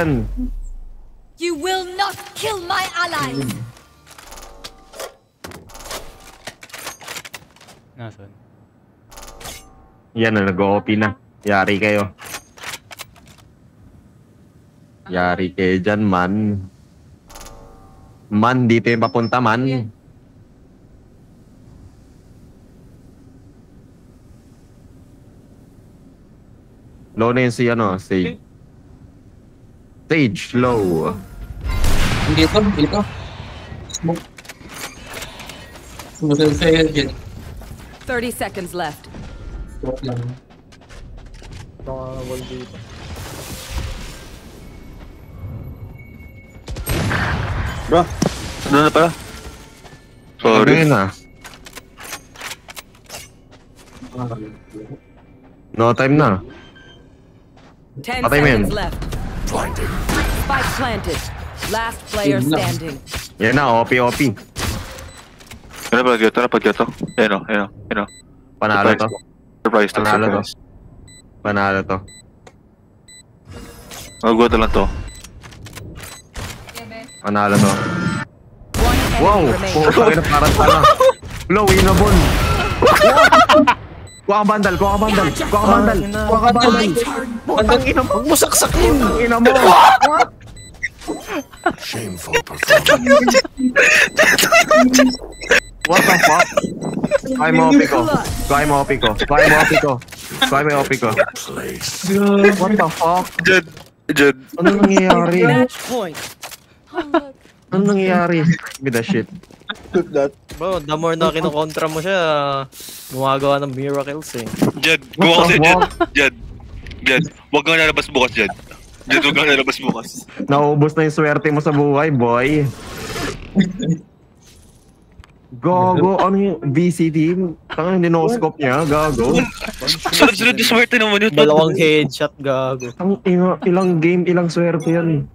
dyan. You will not kill my allies. Nasaan? Yan na, nag-OP na. Yari kayo. Yari kayo dyan, man. Man, dito yung papunta, man. Low na yun si, Sage. Sage, low. Dito. Smoke. Sumunod sa'yo, Jet. 30 seconds left. Smoke lang. Nakawal dito. Bro, ano na pala? Ano Sorry. yun, No time na. 10 Patay mo yan. seconds left. Spike planted. Last player standing. Yan na, OP. Ano pala dito? Ayun o. Panalo to. Surprise. Panalo to. Magugulat lang to. Panalo to. One Wow! enemy remaining. Putang ina, parang sana. Low, inabon. Kuha ka bandal. Putang ina mo. Musaksakin! Putang ina mo. Shameful performance. What the fuck? Kaya mo OP ko. Place. What the fuck? Jed. Ano nangyayari? Match point. Ano nangyayari? With the shit. Bro, the more na kinukontra mo siya, gumagawa ng miracles eh. Jed, What the fuck? Jed. Huwag kang lalabas bukas, Jed. Huwag kang lalabas bukas. Naubos na yung swerte mo sa buhay, boy. Gago, ano yung VCT? Tangan yung dinoscope niya, gago. Sunod-sunod yung swerte naman yun. Dalawang headshot gago. Ilang game, ilang swerte yan.